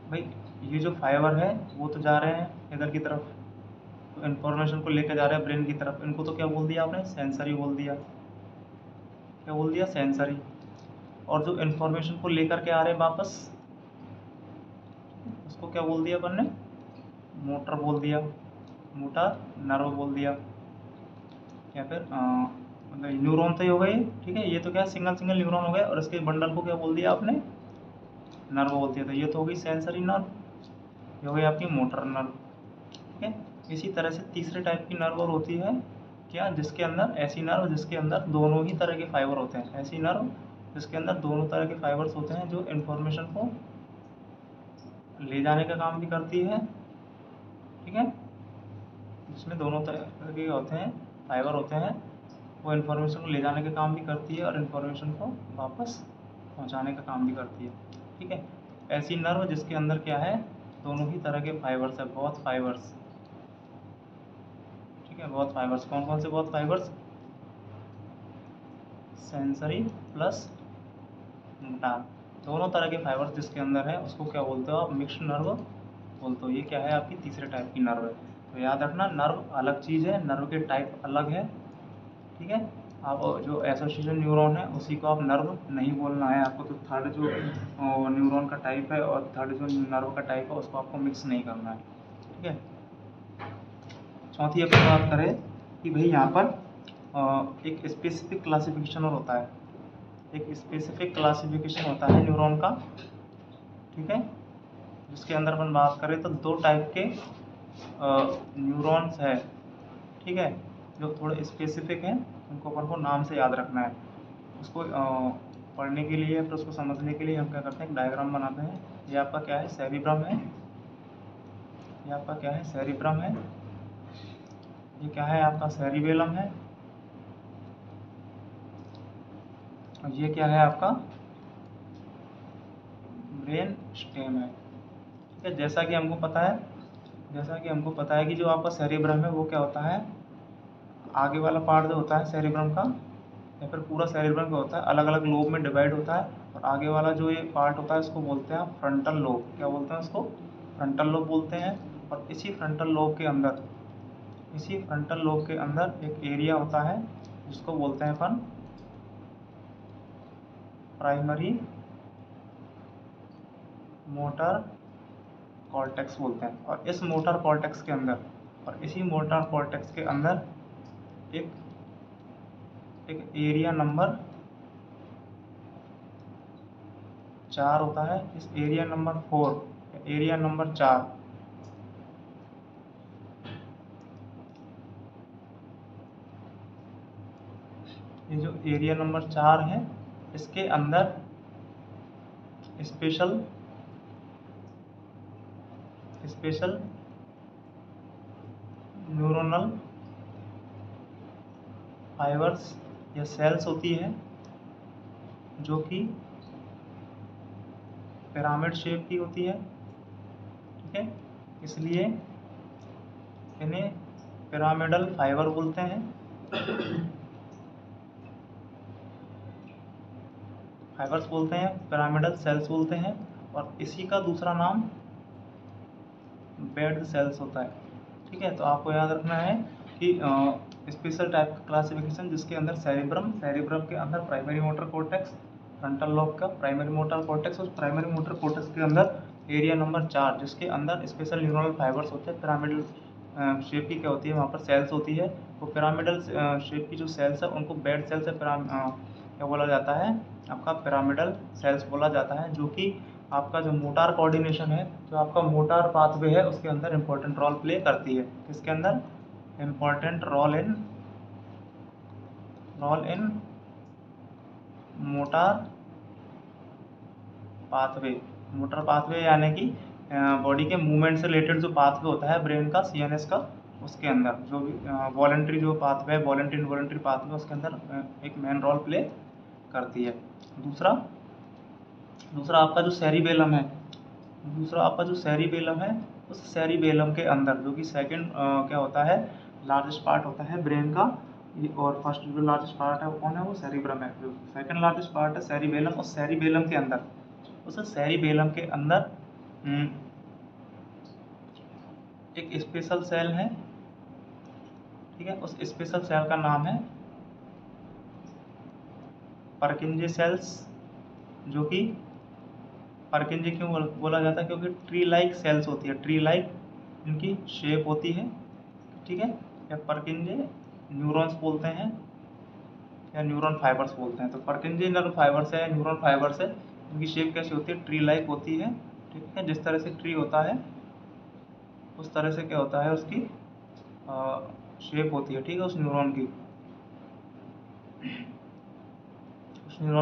भाई ये जो फाइबर है वो तो जा रहे हैं इधर की तरफ, तो इन्फॉर्मेशन को लेकर जा रहे हैं ब्रेन की तरफ, इनको तो क्या बोल दिया आपने, सेंसरी बोल दिया, क्या बोल दिया, सेंसरी। और जो इन्फॉर्मेशन को लेकर के आ रहे हैं वापस, उसको क्या बोल दिया अपन ने, मोटर बोल दिया, मोटर नर्व बोल दिया, या फिर मतलब न्यूरॉन तो ही हो गए, ठीक है। ये तो क्या सिंगल सिंगल न्यूरॉन हो गए, और इसके बंडल को क्या बोल दिया आपने, नर्व बोलती है। तो ये तो हो गई सेंसरी नर्व, ये हो गई आपकी मोटर नर्व, ठीक है। इसी तरह से तीसरे टाइप की नर्व और होती है क्या, जिसके अंदर ऐसी नर्व जिसके अंदर दोनों ही तरह के फाइबर होते हैं, ऐसी नर्व जिसके अंदर दोनों तरह के फाइबर्स होते हैं, जो इन्फॉर्मेशन को ले जाने का काम भी करती है, ठीक है। जिसमें दोनों तरह के होते हैं, फाइबर होते हैं, वो इन्फॉर्मेशन को ले जाने का काम भी करती है और इन्फॉर्मेशन को वापस पहुंचाने का काम भी करती है, ठीक है। ऐसी नर्व जिसके अंदर क्या है, दोनों ही तरह के फाइबर्स है, बहुत फाइबर्स, ठीक है। बहुत फाइबर्स, कौन कौन से बहुत फाइबर्स, सेंसरी प्लस मोटार, दोनों तरह के फाइबर्स जिसके अंदर है उसको क्या बोलते हो आप, मिक्स्ड नर्व बोलते हो। ये क्या है, आपकी तीसरे टाइप की नर्व है। तो याद रखना, नर्व अलग चीज़ है, नर्व के टाइप अलग है, ठीक है। आप जो एसोसिएशन न्यूरॉन है उसी को आप नर्व नहीं बोलना है आपको, तो थर्ड जो न्यूरॉन का टाइप है और थर्ड जो नर्व का टाइप है उसको आपको मिक्स नहीं करना है, ठीक है। चौथी अपनी बात करें कि भाई यहाँ पर एक स्पेसिफिक क्लासिफिकेशन और होता है, एक स्पेसिफिक क्लासिफिकेशन होता है न्यूरॉन का, ठीक है। जिसके अंदर अपन बात करें तो 2 टाइप के न्यूरॉन्स है, ठीक है, जो थोड़े स्पेसिफिक हैं, उनको अपन को नाम से याद रखना है। उसको पढ़ने के लिए फिर उसको समझने के लिए हम क्या करते हैं, एक डायग्राम बनाते हैं। ये आपका क्या है, सेरिब्रम है, ये आपका क्या है, सेरिब्रम है, ये क्या है आपका, सेरिबेलम है, और ये क्या है आपका, ब्रेन स्टेम है, ठीक है। जैसा कि हमको पता है कि जो आपका सेरिब्रम है वो क्या होता है, आगे वाला पार्ट जो होता है सेरिब्रम का, या फिर पूरा सेरिब्रम का होता है, अलग अलग लोब में डिवाइड होता है, और आगे वाला जो ये पार्ट होता है उसको बोलते हैं फ्रंटल लोब, क्या बोलते हैं उसको, फ्रंटल लोब बोलते हैं। और इसी फ्रंटल लोब के अंदर एक एरिया होता है जिसको बोलते हैं अपन प्राइमरी मोटर कॉर्टेक्स बोलते हैं। और इस मोटर कॉर्टेक्स के अंदर, और इसी मोटर कॉर्टेक्स के अंदर एक एक एरिया नंबर 4 होता है। इस एरिया नंबर 4, एरिया नंबर 4, ये जो एरिया नंबर 4 है इसके अंदर स्पेशल स्पेशल न्यूरोनल फाइबर्स या सेल्स होती है जो कि पिरामिड शेप की होती है, ठीक है, इसलिए इन्हें पिरामिडल फाइबर बोलते हैं। फाइबर्स बोलते हैं, पिरामिडल सेल्स बोलते हैं, और इसी का दूसरा नाम बेड सेल्स होता है, ठीक है। तो आपको याद रखना है कि स्पेशल टाइप का क्लासिफिकेशन जिसके अंदर सेरिब्रम के अंदर primary motor cortex, frontal lobe का प्राइमरी मोटर कॉर्टेक्स, और प्राइमरी मोटर कॉर्टेक्स के अंदर एरिया नंबर 4 जिसके अंदर स्पेशल न्यूरल फाइबर्स होते हैं, पिरामिडल शेप की क्या होती है, वहाँ पर सेल्स होती है। तो पिरामिडल शेप की जो सेल्स है उनको बेड सेल्स है क्या बोला जाता है, आपका पिरामिडल सेल्स बोला जाता है, जो कि आपका जो मोटार कोऑर्डिनेशन है, जो आपका मोटार पाथवे है, उसके अंदर इम्पोर्टेंट रोल प्ले करती है। किसके अंदर? Important role in motor pathway यानी कि बॉडी के मूवमेंट से रिलेटेड जो पाथवे होता है ब्रेन का, सीएनएस का, उसके अंदर जो भी वॉलंटरी जो पाथवे है, वॉलंटरी इनवॉलंटरी पाथवे, उसके अंदर एक मेन रोल प्ले करती है। दूसरा आपका जो सेरिबेलम है, उस सेरिबेलम के अंदर जो कि सेकंड क्या होता है, लार्जेस्ट पार्ट होता है ब्रेन का, और फर्स्ट जो लार्जेस्ट पार्ट है वो कौन है, वो सेरिब्रम है। जो सेकंड लार्जेस्ट पार्ट है सेरिबेलम, और सेरिबेलम के अंदर एक स्पेशल सेल है, ठीक है। उस स्पेशल सेल का नाम है परकिंजे सेल्स, जो कि परकिंजे क्यों बोला जाता है, क्योंकि ट्री लाइक सेल्स होती है, ट्री लाइक इनकी शेप होती है, ठीक है। या परकिंजे न्यूरॉन्स बोलते हैं या न्यूरॉन फाइबर्स बोलते हैं। तो परकिंजे न्यूरॉन फाइबर्स है या न्यूरॉन फाइबर्स है, इनकी शेप कैसी होती है, ट्री लाइक होती है, ठीक है। जिस तरह से ट्री होता है उस तरह से क्या होता है, उसकी शेप होती है, ठीक है। उस न्यूरॉन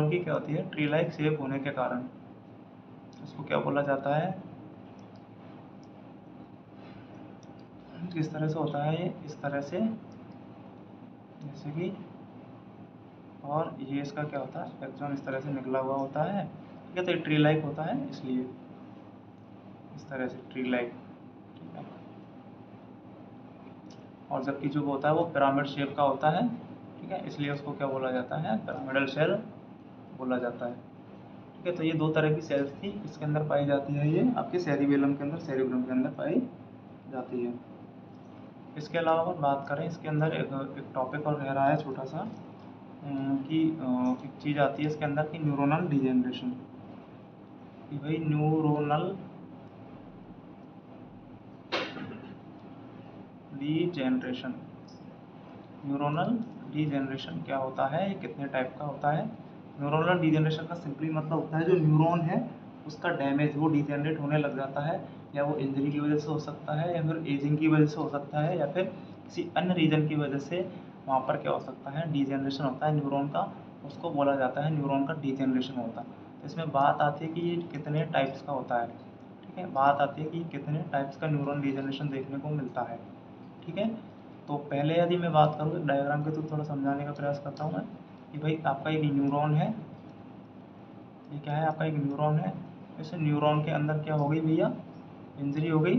की क्या होती है, ट्री लाइक शेप होने के कारण उसको क्या बोला जाता है, किस तरह से होता है ये, इस तरह से, जैसे कि, और ये इसका क्या होता है, एक्सॉन इस तरह से निकला हुआ होता है, ठीक है। तो ये ट्री लाइक होता है, इसलिए इस तरह से ट्री लाइक, ठीक है। और जबकि जो होता है वो पिरामिड शेप का होता है, ठीक है, इसलिए उसको क्या बोला जाता है, पिरामिडल सेल बोला जाता है, ठीक है। तो ये दो तरह की सेल्स थी, इसके अंदर पाई जाती है, ये आपके सेरिबेलम के अंदर, सेरिब्रम के अंदर पाई जाती है। इसके अलावा अगर बात करें, इसके अंदर एक टॉपिक और रह रहा है छोटा सा, कि एक चीज़ आती है इसके अंदर कि न्यूरोनल डिजेनरेशन, कि भाई न्यूरोनल डिजेनरेशन क्या होता है, ये कितने टाइप का होता है। न्यूरोनल डिजेनरेशन का सिंपली मतलब होता है जो न्यूरॉन है उसका डैमेज, वो डिजेनरेट होने लग जाता है, या वो इंजरी की वजह से हो सकता है, या फिर एजिंग की वजह से हो सकता है, या फिर किसी अन्य रीज़न की वजह से वहाँ पर क्या हो सकता है, डिजेनरेशन होता है न्यूरॉन का, उसको बोला जाता है न्यूरॉन का डिजेनरेशन होता है। तो इसमें बात आती है कि ये कितने टाइप्स का होता है, ठीक है। बात आती है कि कितने टाइप्स का न्यूरॉन डिजेनरेशन देखने को मिलता है, ठीक है। तो पहले यदि मैं बात करूँ एक डायग्राम के थ्रू थोड़ा समझाने का प्रयास करता हूँ मैं, कि भाई आपका एक न्यूरॉन है, ये क्या है, आपका एक न्यूरॉन है, इस न्यूरॉन के अंदर क्या हो गई भैया, इंजरी हो गई,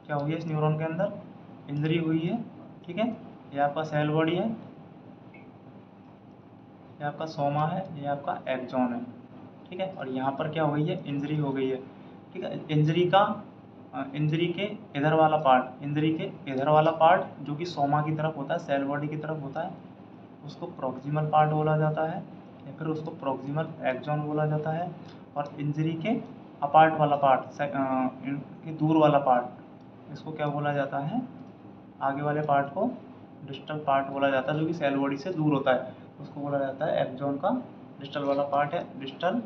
क्या हो गया, इस न्यूरॉन के अंदर इंजरी हुई है, ठीक है। ये आपका सेल बॉडी है, ये आपका सोमा है, ये आपका एक्सॉन है, ठीक है। और यहाँ पर क्या हो गई है, इंजरी हो गई है, ठीक है। इंजरी के इधर वाला पार्ट जो कि सोमा की तरफ होता है, सेल बॉडी की तरफ होता है, उसको प्रॉक्सिमल पार्ट बोला जाता है, या फिर उसको प्रॉक्सिमल एक्सॉन बोला जाता है। और इंजरी के अपार्ट वाला पार्ट, के दूर वाला पार्ट, इसको क्या बोला जाता है, आगे वाले पार्ट को डिस्टल पार्ट बोला जाता है, जो कि सेल बॉडी से दूर होता है, उसको बोला जाता है एक्सॉन का डिस्टल वाला पार्ट है, डिस्टल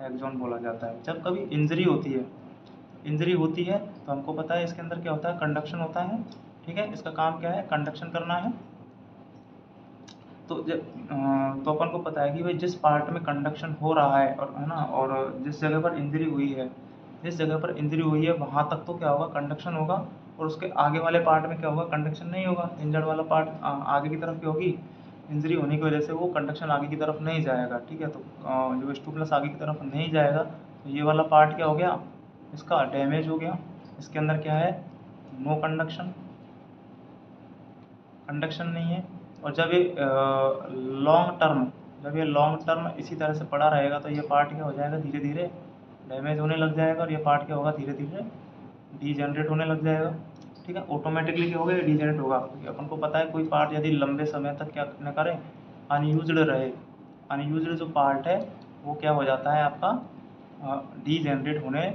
एक्सॉन बोला जाता है। जब कभी इंजरी होती है तो हमको पता है इसके अंदर क्या होता है, कंडक्शन होता है, ठीक है। इसका काम क्या है, कंडक्शन करना है। तो तो अपन को पता है कि भाई जिस पार्ट में कंडक्शन हो रहा है, और है ना, और जिस जगह पर इंजरी हुई है जिस जगह पर इंजरी हुई है वहाँ तक तो क्या होगा, कंडक्शन होगा, और उसके आगे वाले पार्ट में क्या होगा, कंडक्शन नहीं होगा। इंजर्ड वाला पार्ट आगे की तरफ की होगी, इंजरी होने की वजह से वो कंडक्शन आगे की तरफ नहीं जाएगा, ठीक है। तो जो स्टूपलस आगे की तरफ नहीं जाएगा तो ये वाला पार्ट क्या हो गया, इसका डैमेज हो गया। इसके अंदर क्या है, नो कंडक्शन, कंडक्शन नहीं है। और जब ये लॉन्ग टर्म इसी तरह से पड़ा रहेगा तो ये पार्ट क्या हो जाएगा, धीरे धीरे डैमेज होने लग जाएगा, और ये पार्ट क्या होगा, धीरे धीरे डीजनरेट होने लग जाएगा, ठीक है। ऑटोमेटिकली क्या होगा, ये डीजनरेट होगा, क्योंकि अपन को पता है कोई पार्ट यदि लंबे समय तक क्या न करे, अनयूज्ड रहे, अनयूज्ड जो पार्ट है वो क्या हो जाता है आपका, डीजनरेट होने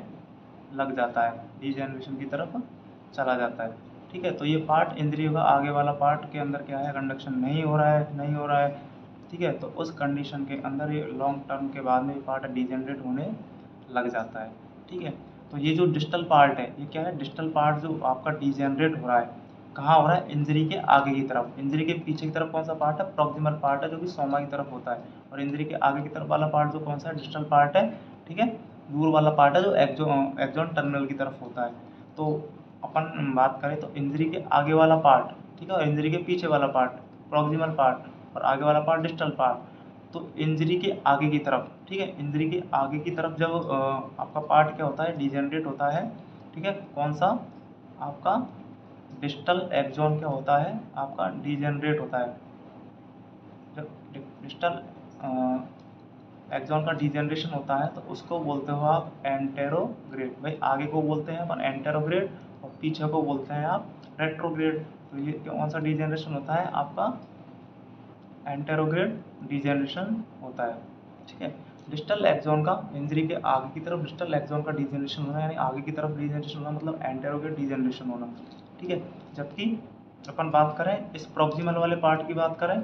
लग जाता है, डीजनरेशन की तरफ चला जाता है, ठीक है। तो ये पार्ट इंजरी होगा, आगे वाला पार्ट के अंदर क्या है, कंडक्शन नहीं हो रहा है, नहीं हो रहा है, ठीक है। तो उस कंडीशन के अंदर ये लॉन्ग टर्म के बाद में ये पार्ट डीजनरेट होने लग जाता है, ठीक है। तो ये जो डिस्टल पार्ट है, ये क्या है, डिस्टल पार्ट जो आपका डीजनरेट हो रहा है, कहाँ हो रहा है, इंजरी के आगे की तरफ। इंजरी के पीछे की तरफ कौन सा पार्ट है, प्रॉक्सिमल पार्ट है, जो कि सोमा की तरफ होता है, और इंजरी के आगे की तरफ वाला पार्ट जो कौन सा है, डिस्टल पार्ट है, ठीक है। दूर वाला पार्ट है जो एक्सॉन टर्मिनल की तरफ होता है। तो अपन बात करें तो इंजरी के आगे वाला पार्ट, ठीक है, और इंजरी के पीछे वाला पार्ट प्रॉक्सिमल पार्ट, और आगे वाला पार्ट डिस्टल पार्ट। तो इंजरी के आगे की तरफ, ठीक है, इंजरी के आगे की तरफ जब आपका पार्ट क्या होता है, डिजेनरेट होता है, ठीक है, कौन सा, आपका डिस्टल एक्सॉन क्या होता है, आपका डिजेनरेट होता है। जब डिस्टल एक्सॉन का डिजेनरेशन होता है तो उसको बोलते हो आप एंटेरोग्रेड। भाई आगे को बोलते हैं अपन एंटेरोग्रेड, और पीछे को बोलते हैं आप रेट्रोग्रेड। तो ये कौन सा डिजेनरेशन होता है, आपका एंटेरोग्रेड डिजेनरेशन होता है, ठीक है। डिस्टल एक्सॉन का इंजरी के आगे की तरफ डिस्टल एक्सॉन का डिजेनरेशन होना, यानी आगे की तरफ डिजेनरेशन होना, मतलब एंटेरोग्रेड डिजेनरेशन होना, ठीक है। जबकि अपन बात करें इस प्रॉक्सिमल वाले पार्ट की बात करें,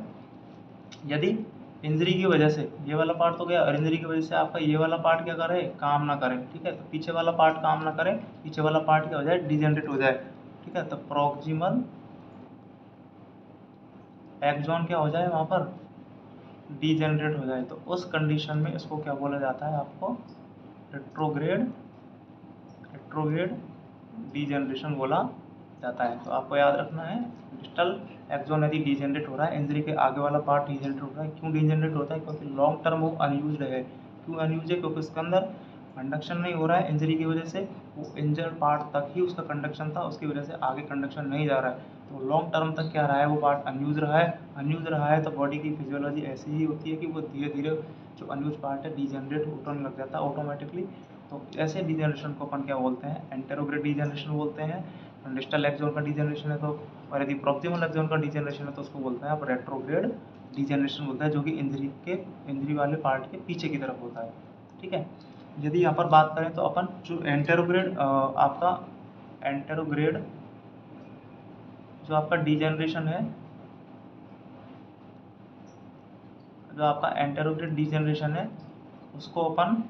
यदि इंजरी की वजह से ये वाला पार्ट तो गया, और इंजरी की वजह से आपका ये वाला पार्ट क्या करे, काम ना करे, ठीक है। तो पीछे वाला पार्ट काम ना करे, पीछे वाला पार्ट क्या हो जाए, डिजेनरेट हो जाए, ठीक है। तो प्रॉक्सिमल एक्सॉन क्या हो जाए, वहाँ पर डिजेनरेट हो जाए, तो उस कंडीशन में इसको क्या बोला जाता है, आपको रेट्रोग्रेड रेट्रोग्रेड डिजेनरेशन बोला जाता है। तो आपको याद रखना है, डिस्टल एक्सॉन यदि डिजेनरेट हो रहा है, इंजरी के आगे वाला पार्ट डिजेनरेट हो रहा है, क्यों डिजेनरेट होता है, क्योंकि लॉन्ग टर्म वो अनयूज्ड है। क्यों अनयूज है, क्योंकि उसके अंदर कंडक्शन नहीं हो रहा है इंजरी की वजह से, वो इंजर्ड पार्ट तक ही उसका कंडक्शन था, उसकी वजह से आगे कंडक्शन नहीं जा रहा है। तो लॉन्ग टर्म तक क्या रहा है, वो पार्ट अनयूज रहा है। अनयूज रहा है तो बॉडी की फिजियोलॉजी ऐसी ही होती है कि वो धीरे धीरे जो अनयूज पार्ट है डिजेनरेट होने लग जाता है ऑटोमेटिकली। तो ऐसे डिजेनरेशन को अपन क्या बोलते हैं, एंटेरोग्रेड डिजेनरेशन बोलते हैं। डिस्टल एक्सॉन का डिजेनरेशन है तो, और यदि प्रॉक्सिमल एक्सॉन का डिजेनरेशन है तो उसको बोलते हैं आप रेट्रोग्रेड डिजेनरेशन बोलता है, जो कि इंजरी वाले पार्ट के पीछे की तरफ होता है, ठीक है। यदि यहाँ पर बात करें तो अपन जो एंटेरोग्रेड आपका एंटेरोग्रेड जो आपका डिजेनरेशन है, जो आपका एंटेरोग्रेड डिजेनरेशन है, उसको अपन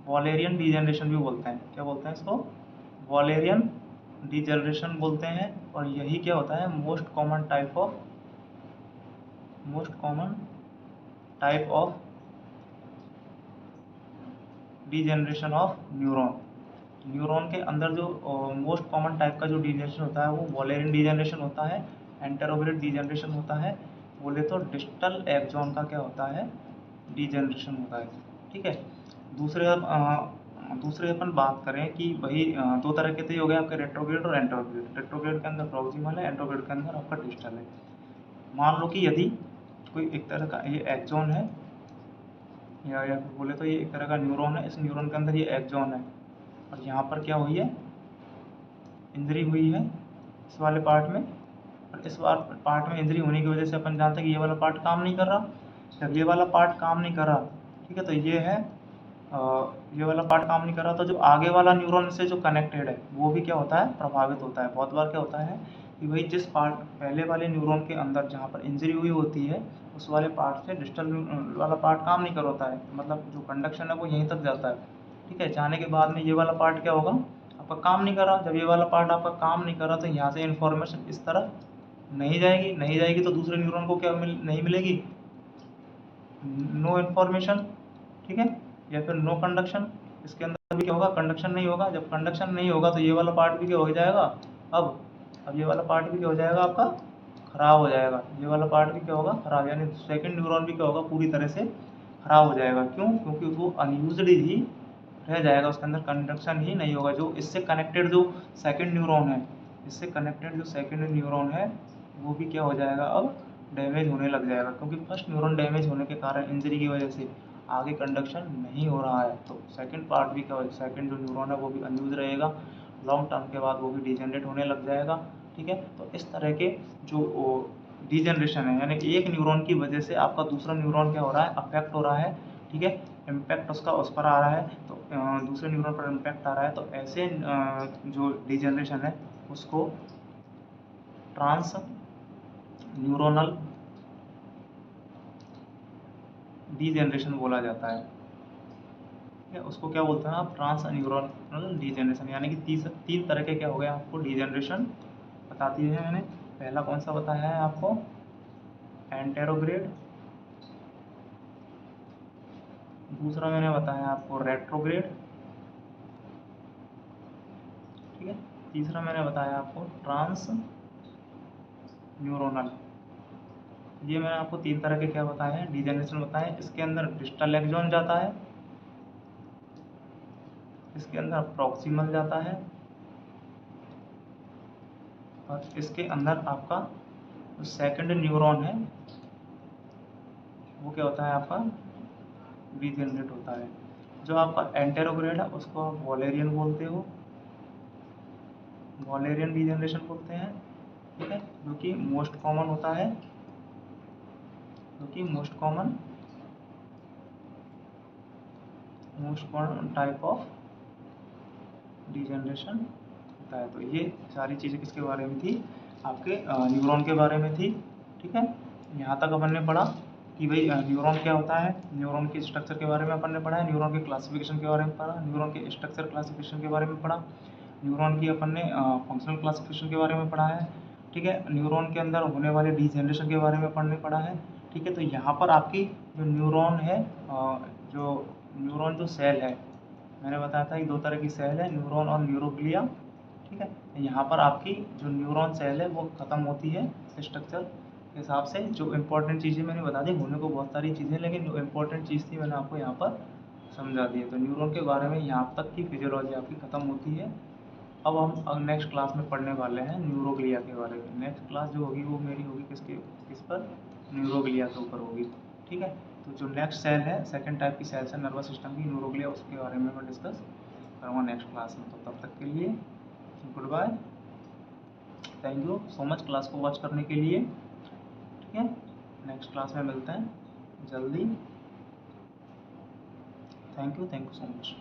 वॉलेरियन डिजेनरेशन भी बोलते हैं। क्या बोलते हैं इसको, वॉलेरियन डिजेनरेशन बोलते हैं। और यही क्या होता है, most common type of degeneration of neuron. Neuron के अंदर जो मोस्ट कॉमन टाइप का जो डिजेनरेशन होता है वो वॉलेरियन डिजेनरेशन होता है, एंटेरोग्रेड डिजेनरेशन होता है। बोले तो डिस्टल एक्सॉन का क्या होता है, डिजेनरेशन होता है, ठीक है। दूसरे अपन बात करें कि भाई दो तरह के थे हो गए आपके, रेट्रोग्रेड और एंटेरोग्रेड। रेट्रोग्रेड के अंदर प्रॉक्सिमल है, एंटेरोग्रेड के अंदर आपका डिस्टल है। मान लो कि यदि कोई एक तरह का ये एक्सॉन है, या बोले तो ये एक तरह का न्यूरॉन है, इस न्यूरॉन के अंदर ये एक्सॉन है, और यहाँ पर क्या हुई है, इंजरी हुई है इस वाले पार्ट में, और इस पार्ट में इंजरी होने की वजह से अपन जानते हैं कि ये वाला पार्ट काम नहीं कर रहा। जब ये वाला पार्ट काम नहीं कर रहा, ठीक है, तो ये है ये वाला पार्ट काम नहीं कर रहा, तो जो आगे वाला न्यूरॉन से जो कनेक्टेड है वो भी क्या होता है, प्रभावित होता है। बहुत बार क्या होता है कि भाई जिस पार्ट पहले वाले न्यूरॉन के अंदर जहाँ पर इंजरी हुई होती है, उस वाले पार्ट से डिस्टल वाला पार्ट काम नहीं कर होता है, मतलब जो कंडक्शन है वो यहीं तक जाता है, ठीक है। जाने के बाद में ये वाला पार्ट क्या होगा, आपका काम नहीं कर रहा। जब ये वाला पार्ट आपका काम नहीं कर रहा तो यहाँ से इन्फॉर्मेशन इस तरफ नहीं जाएगी तो दूसरे न्यूरॉन को क्या नहीं मिलेगी, नो इन्फॉर्मेशन, ठीक है। या फिर नो कंडक्शन, इसके अंदर भी क्या होगा, कंडक्शन नहीं होगा। जब कंडक्शन नहीं होगा तो ये वाला पार्ट भी क्या हो जाएगा, अब ये वाला पार्ट भी क्या हो जाएगा आपका, खराब हो जाएगा। ये वाला पार्ट भी क्या होगा, खराब, यानी सेकंड न्यूरॉन भी क्या होगा, पूरी तरह से खराब हो जाएगा। क्यों, क्योंकि वो अनयूज्ड ही रह जाएगा, उसके अंदर कंडक्शन ही नहीं होगा। जो इससे कनेक्टेड जो सेकंड न्यूरॉन है, इससे कनेक्टेड जो सेकंड न्यूरॉन है वो भी क्या हो जाएगा, अब डैमेज होने लग जाएगा। क्योंकि फर्स्ट न्यूरॉन डैमेज होने के कारण, इंजरी की वजह से आगे कंडक्शन नहीं हो रहा है, तो सेकंड पार्ट भी क्या हो, सेकंड जो न्यूरॉन है वो भी अनयूज रहेगा। लॉन्ग टर्म के बाद वो भी डिजेनरेट होने लग जाएगा। ठीक है, तो इस तरह के जो डिजेनरेशन है, यानी एक न्यूरॉन की वजह से आपका दूसरा न्यूरॉन क्या हो रहा है, अफेक्ट हो रहा है। ठीक है, इम्पैक्ट उसका उस पर आ रहा है, तो दूसरे न्यूरॉन पर इम्पैक्ट आ रहा है। तो ऐसे जो डिजेनरेशन है उसको ट्रांस न्यूरोनल डिजेनरेशन बोला जाता है। ठीक है, उसको क्या बोलते हैं आप, ट्रांस न्यूरोनल डिजेनरेशन। यानी कि तीन तरह के क्या हो गए आपको डिजेनरेशन बता दिए हैं मैंने। पहला कौन सा बताया है आपको, एंटेरोग्रेड। दूसरा मैंने बताया आपको रेट्रोग्रेड। ठीक है, तीसरा मैंने बताया आपको ट्रांस न्यूरोनल। ये मैंने आपको तीन तरह के क्या बताए हैं, डिजेनरेशन बताए हैं। इसके अंदर डिस्टल एक्सॉन जाता है, इसके अंदर प्रॉक्सिमल जाता है, और इसके अंदर आपका जो सेकंड न्यूरॉन है वो क्या होता है, आपका डिजेनरेट होता है। जो आपका एंटेरोग्रेड है उसको आप वॉलेरियन बोलते हो, वॉलेरियन डिजेनरेशन बोलते हैं। ठीक है, जो कि मोस्ट कॉमन होता है, जो कि most common type of degeneration होता है। तो ये सारी चीज़ें किसके बारे में थी, आपके न्यूरॉन के बारे में थी। ठीक है, यहाँ तक अपन ने पढ़ा कि भाई न्यूरॉन क्या होता है, न्यूरॉन के स्ट्रक्चर के बारे में अपन ने पढ़ा है, न्यूरॉन के क्लासिफिकेशन के बारे में पढ़ा, न्यूरॉन के स्ट्रक्चर क्लासिफिकेशन के बारे में पढ़ा, न्यूरॉन की अपन ने फंक्शनल क्लासिफिकेशन के बारे में पढ़ा है। ठीक है, न्यूरॉन के अंदर होने वाले डिजेनरेशन के बारे में अपन ने पढ़ा है। ठीक है, तो यहाँ पर आपकी जो न्यूरॉन है, जो न्यूरॉन जो सेल है, मैंने बताया था कि दो तरह की सेल है, न्यूरॉन और न्यूरोग्लिया। ठीक है, यहाँ पर आपकी जो न्यूरॉन सेल है वो ख़त्म होती है स्ट्रक्चर के हिसाब से। जो इम्पोर्टेंट चीज़ें मैंने बता दी, होने को बहुत सारी चीज़ें, लेकिन जो इम्पोर्टेंट चीज़ थी मैंने आपको यहाँ पर समझा दी है। तो न्यूरॉन के बारे में यहाँ तक की फिजियोलॉजी आपकी ख़त्म होती है। अब हम नेक्स्ट क्लास में पढ़ने वाले हैं न्यूरोग्लिया के बारे में। नेक्स्ट क्लास जो होगी वो मेरी होगी किस पर, न्यूरोग्लिया के ऊपर होगी। ठीक है, तो जो नेक्स्ट सेल है, सेकंड टाइप की सेल्स है नर्वस सिस्टम की, न्यूरोग्लिया, उसके बारे में मैं डिस्कस करूँगा नेक्स्ट क्लास में। तो तब तक के लिए good bye, thank you so much class को वॉच करने के लिए। ठीक है, नेक्स्ट क्लास में मिलते हैं जल्दी। Thank you so much.